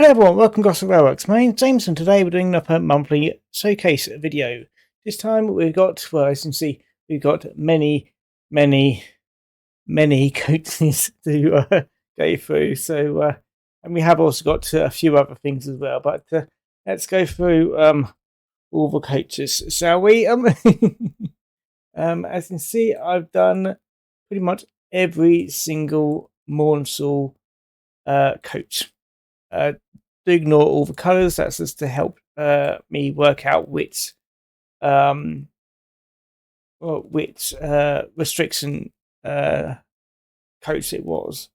Hello everyone, welcome to Gosport Railworks. My name's James and today we're doing up a monthly showcase video. This time we've got, well, as you can see, we've got many coaches to go through. So, and we have also got a few other things as well, but let's go through all the coaches, shall we? As you can see, I've done pretty much every single Maunsell coach. Do ignore all the colours. That's just to help me work out which restriction coach it was,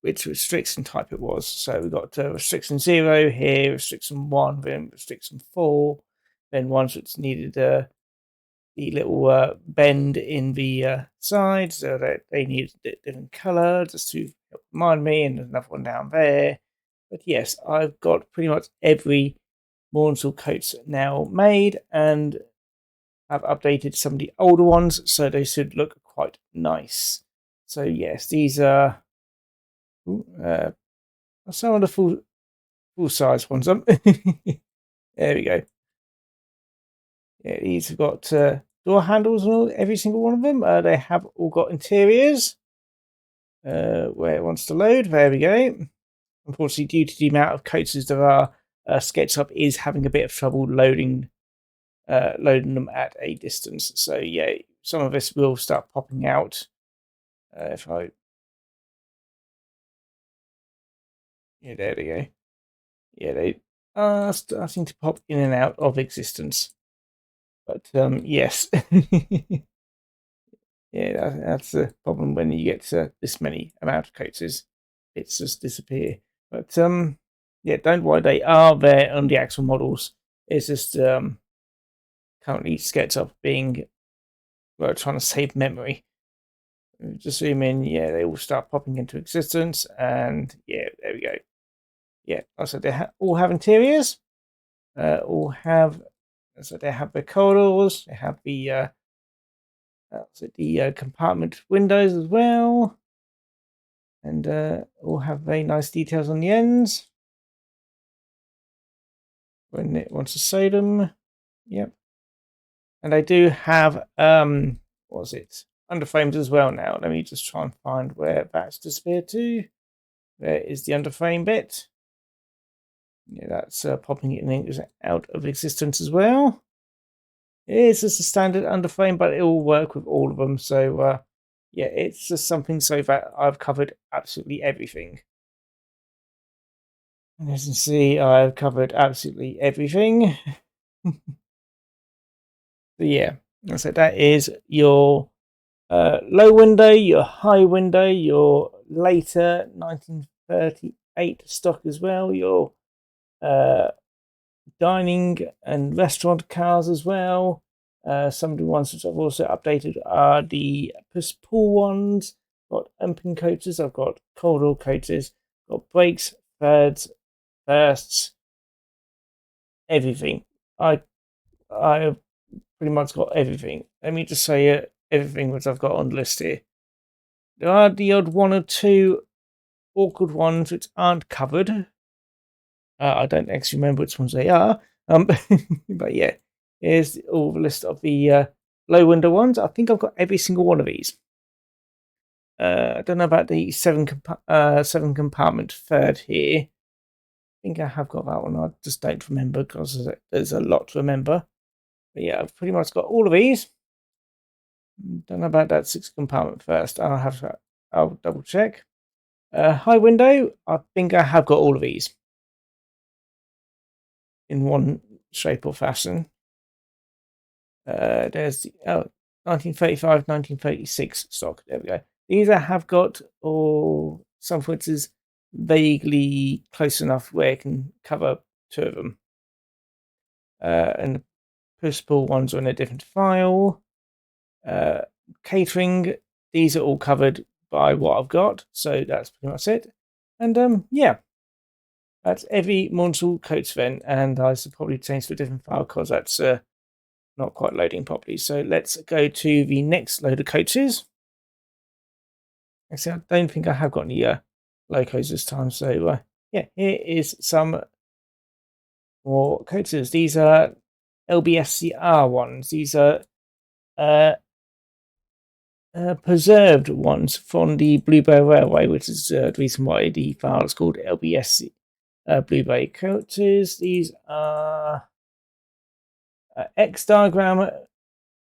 which restriction type it was. So we've got restriction 0 here, restriction 1, then restriction 4, then ones which needed the little bend in the side, so that they needed a different colour, just to help remind me, and there's another one down there. But yes, I've got pretty much every Maunsell coach now made, and I've updated some of the older ones, so they should look quite nice. So yes, these are some of the full size ones. There we go. Yeah, these have got door handles and all, every single one of them. They have all got interiors. Where it wants to load. There we go. Unfortunately, due to the amount of coaches there are, SketchUp is having a bit of trouble loading them at a distance. So yeah, some of this will start popping out. Yeah, there we go. Yeah, they are starting to pop in and out of existence. But yes, yeah, that's the problem when you get this many amount of coaches. It's just disappear. But yeah, don't worry, they are there on the actual models. It's just currently SketchUp being trying to save memory. Just zoom in, yeah, they all start popping into existence, and yeah, there we go. Yeah, also they all have interiors. All have, so they have the corridors. They have the compartment windows as well. And all have very nice details on the ends when it wants to sew them. Yep. And I do have what's it, underframes as well now. Let me just try and find where that's disappeared to. There is the underframe bit. Yeah, that's popping it out of existence as well. It's just a standard underframe, but it will work with all of them. So yeah, it's just something so that I've covered absolutely everything. And as you can see, I've covered absolutely everything. So yeah, so that is your low window, your high window, your later 1938 stock as well, your dining and restaurant cars as well. Some of the ones which I've also updated are the pull ones. Got emping coaches, I've got corridor coaches, got brakes, thirds, firsts, everything. I've pretty much got everything. Let me just say everything which I've got on the list here. There are the odd one or two awkward ones which aren't covered. I don't actually remember which ones they are. But yeah, here's all the list of the low window ones. I think I've got every single one of these. I don't know about the seven compartment third here. I think I have got that one. I just don't remember because there's a lot to remember. But yeah, I've pretty much got all of these. Don't know about that 6 compartment first. I'll double check. High window. I think I have got all of these in one shape or fashion. There's the 1935, 1936 stock. There we go. These I have got, or some which is vaguely close enough where it can cover 2 of them. And the push-pull ones are in a different file. Catering, these are all covered by what I've got, so that's pretty much it. And yeah, that's every Maunsell coach then, and I should probably change to a different file because that's not quite loading properly. So let's go to the next load of coaches. Actually, I don't think I have got any locos this time. So yeah, here is some more coaches. These are LBSCR ones. These are preserved ones from the Bluebell Railway, which is the reason why the file is called LBSC. Bluebell coaches. These are X diagram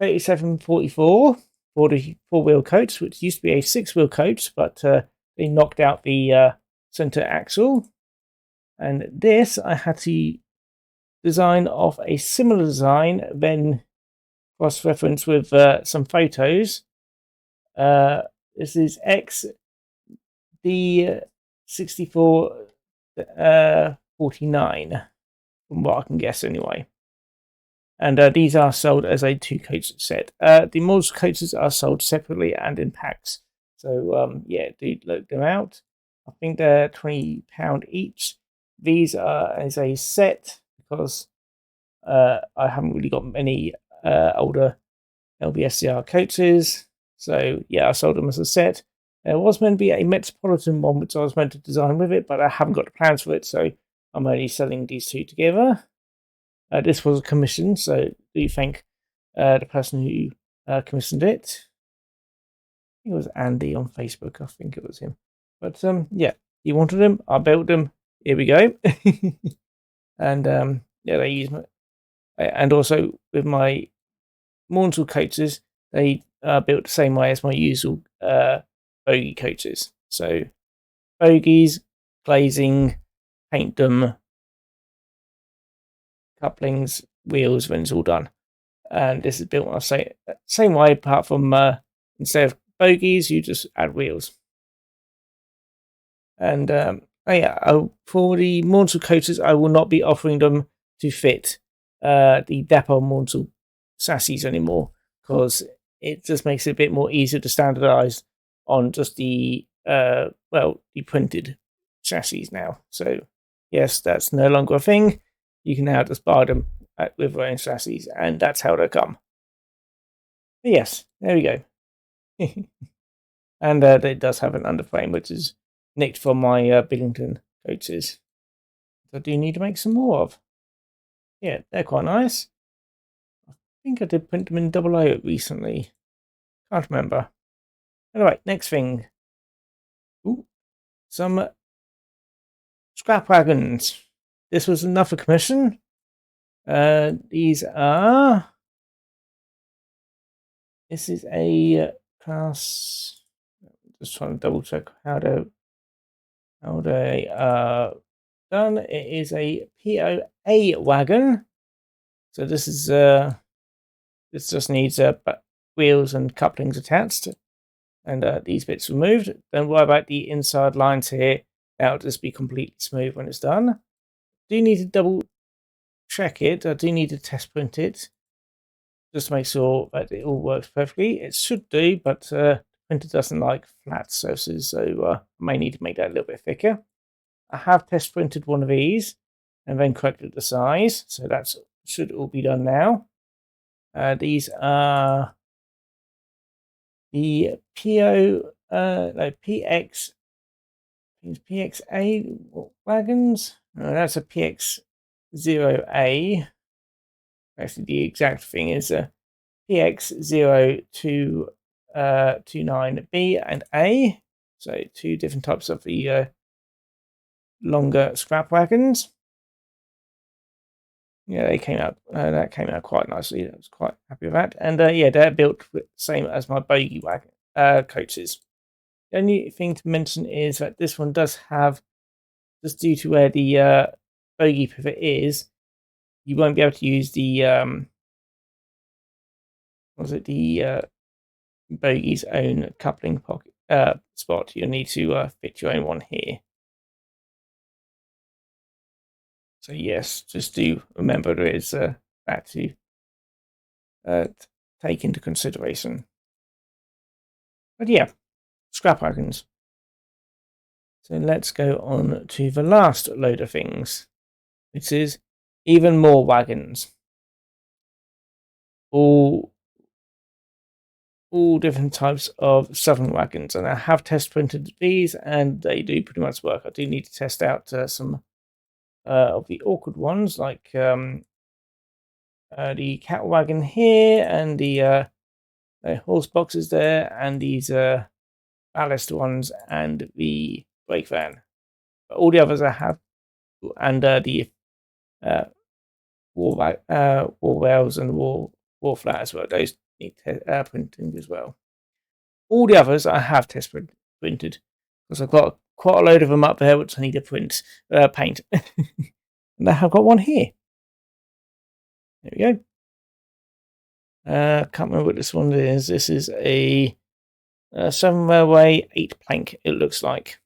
3744 for the four-wheel coach, which used to be a six-wheel coach, but they knocked out the center axle. And this I had to design off a similar design, then cross-reference with some photos. This is XD6449, from what I can guess anyway. And these are sold as a two-coach set. The Maunsell coaches are sold separately and in packs. So, yeah, do look them out. I think they're £20 each. These are as a set because I haven't really got many older LBSCR coaches. So, yeah, I sold them as a set. There was meant to be a Metropolitan one, which I was meant to design with it, but I haven't got the plans for it, so I'm only selling these two together. This was a commission, so do thank the person who commissioned it. I think it was Andy on Facebook. I think it was him. But yeah, he wanted them. I built them. Here we go. And yeah, they use my. And also with my Maunsell coaches, they are built the same way as my usual bogie coaches. So bogies, glazing, paint them, couplings, wheels when it's all done. And this is built on the same way, apart from instead of bogies, you just add wheels. And yeah, for the Maunsell coaches, I will not be offering them to fit the Depot Maunsell chassis anymore, because it just makes it a bit more easier to standardize on just the the printed chassis now. So yes, that's no longer a thing. You can now just buy them with their own chassis, and that's how they come. But yes, there we go. And it does have an underframe, which is nicked from my Billington coaches. I do need to make some more of. Yeah, they're quite nice. I think I did print them in double O recently. Can't remember. Anyway, next thing. Ooh, some scrap wagons. This was another commission. These are. This is a class. Just trying to double check how they are done. It is a POA wagon. So this is this just needs wheels and couplings attached, and these bits removed. Don't worry about the inside lines here. That'll just be completely smooth when it's done. Do need to double check it. I do need to test print it just to make sure that it all works perfectly. It should do, but the printer doesn't like flat surfaces, so I may need to make that a little bit thicker. I have test printed one of these and then corrected the size, so that should all be done now. These are the PXA wagons. That's a PX0A. Actually, the exact thing is a PX0229B and A. So two different types of the longer scrap wagons. Yeah, they came out. That came out quite nicely. I was quite happy with that. And yeah, they're built the same as my bogie wagon coaches. The only thing to mention is that this one does have, just due to where the bogie pivot is, you won't be able to use the bogey's own coupling pocket spot. You'll need to fit your own one here. So yes, just do remember there is that to take into consideration. But yeah, scrap wagons. So let's go on to the last load of things, which is even more wagons. All different types of southern wagons, and I have test printed these, and they do pretty much work. I do need to test out some of the awkward ones, like the cattle wagon here and the horse boxes there, and these ballast ones and the brake van. But all the others I have, and the wall rails and wall flat as well. Those need printing as well. All the others I have test printed because I've got quite a load of them up there which I need to paint. And I have got one here. There we go. Can't remember what this one is. This is a Southern Railway 8 plank, it looks like.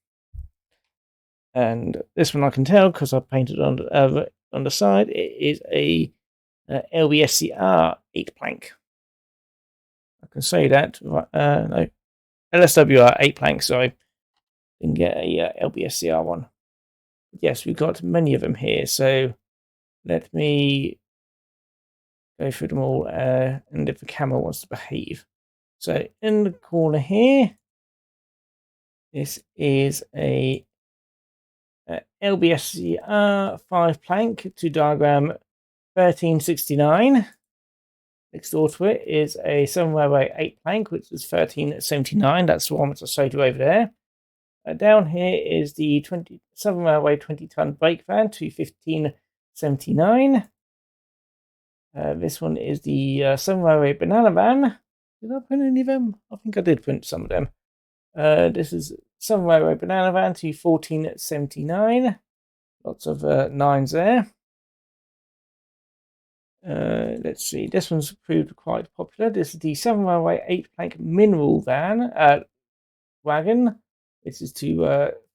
And this one I can tell because I painted on the side. It is a LBSCR 8 plank. I can say that. No, LSWR 8 plank, sorry. Didn't get a LBSCR one. Yes, we've got many of them here, so let me go through them all, and if the camera wants to behave. So in the corner here, this is a LBSCR 5 plank to diagram 1369. Next door to it is a Southern Railway 8 plank, which is 1379. That's the one which I showed you over there. Down here is the Southern Railway 20-ton brake van to 1579. This one is the Southern Railway banana van. Did I print any of them? I think I did print some of them. This is Southern Railway banana van to 1479. Lots of 9s there. Let's see. This one's proved quite popular. This is the Southern Railway 8 plank mineral wagon. This is to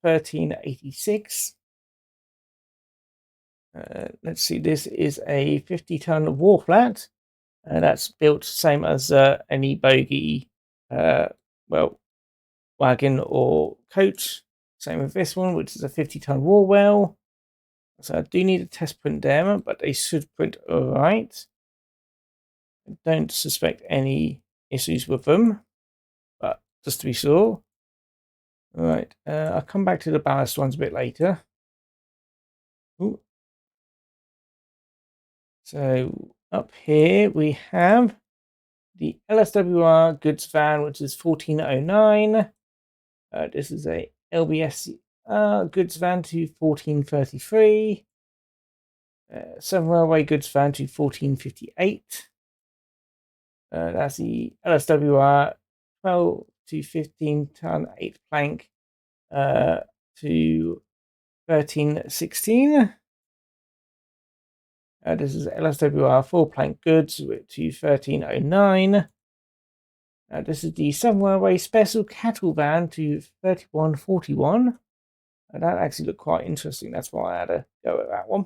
1386. Let's see. This is a 50-ton wharf flat. That's built same as any bogie, wagon or coach. Same with this one, which is a 50-ton wall well. So I do need a test print them, but they should print alright. I don't suspect any issues with them, but just to be sure. Alright, I'll come back to the ballast ones a bit later. Ooh. So up here we have the LSWR goods van, which is 1409. This is a LBSC goods van to 1433. Southern Railway goods van to 1458. That's the LSWR 12 to 15 ton 8 plank to 1316. This is LSWR 4 plank goods to 1309. This is the Southern Railway special cattle van to 3141. That actually looked quite interesting. That's why I had a go at that one.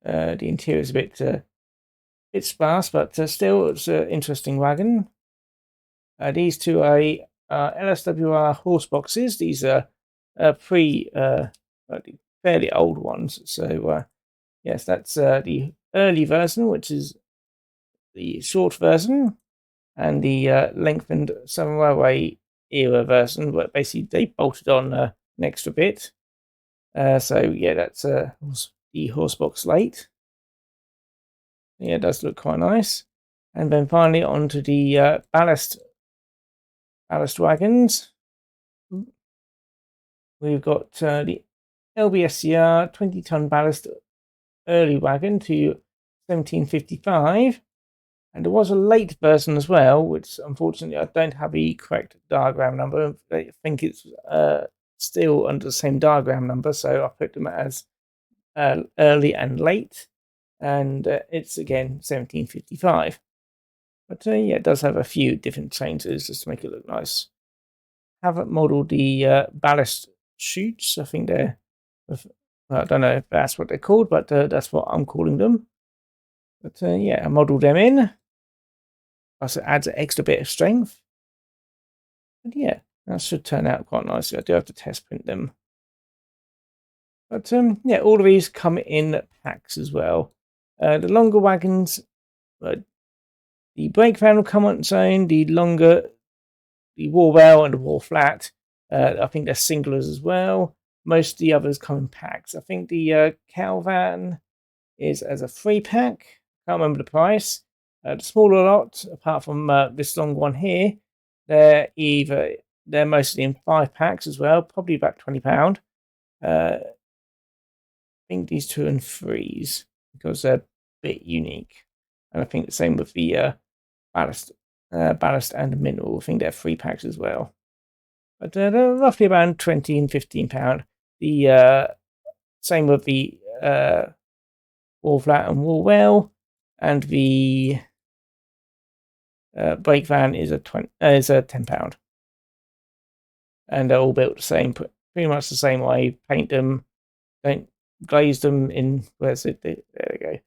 The interior is a bit sparse, but still it's an interesting wagon. These two are LSWR horse boxes. These are fairly old ones. So yes, that's the early version, which is the short version, and the lengthened Southern Railway era version, where basically they bolted on an extra bit. So yeah, that's the horsebox late. Yeah, it does look quite nice. And then finally onto the ballast wagons. We've got the LBSCR 20-ton ballast early wagon to 1755. And there was a late version as well, which unfortunately I don't have the correct diagram number. I think it's still under the same diagram number, so I put them as early and late. And it's again 1755. But yeah, it does have a few different changes just to make it look nice. Haven't modelled the ballast chutes. I think they're, I don't know if that's what they're called, but that's what I'm calling them. But yeah, I modelled them in. Plus it adds an extra bit of strength. And yeah, that should turn out quite nicely. I do have to test print them. But yeah, all of these come in packs as well. The longer wagons, the brake van will come on its own. The longer, the wall well and the wall flat, I think they're singlers as well. most of the others come in packs. I think the cow van is as a 3-pack. Can't remember the price. The smaller lot, apart from this long one here, they're mostly in 5-packs as well, probably about £20. I think these 2 and 3s because they're a bit unique, and I think the same with the ballast and mineral. I think they're 3-packs as well, but they're roughly around £20 and £15. The same with the wall flat and wall well, and the brake van is a £10, and they're all built the same, pretty much the same way. Paint them, don't glaze them in. Where's it? There we go.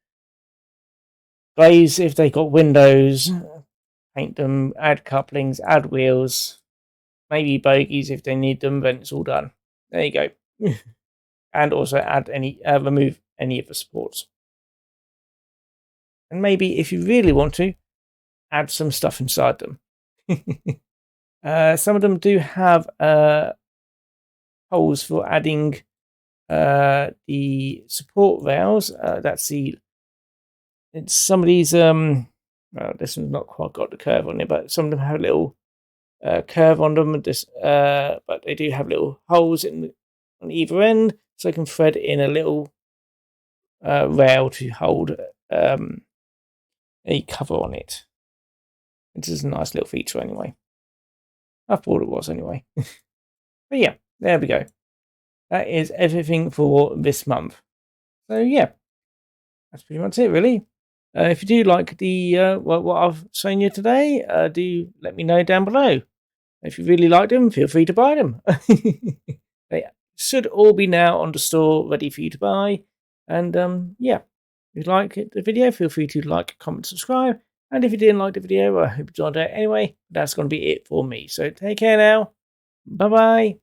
Glaze if they got windows. Paint them. Add couplings. Add wheels. Maybe bogies if they need them. Then it's all done. There you go. And also remove any of the supports. And maybe if you really want to, add some stuff inside them. Some of them do have holes for adding the support rails. It's some of these. Well, this one's not quite got the curve on it, but some of them have a little curve on them. But they do have little holes on either end, so I can thread in a little rail to hold a cover on it. This is a nice little feature anyway. I thought it was anyway. But yeah, there we go. That is everything for this month. So yeah, that's pretty much it really. If you do like the what I've shown you today, do let me know down below. If you really like them, feel free to buy them. They should all be now on the store, ready for you to buy. And yeah, if you like the video, feel free to like, comment, subscribe. And if you didn't like the video, I hope you enjoyed it anyway. That's going to be it for me. So take care now. Bye-bye.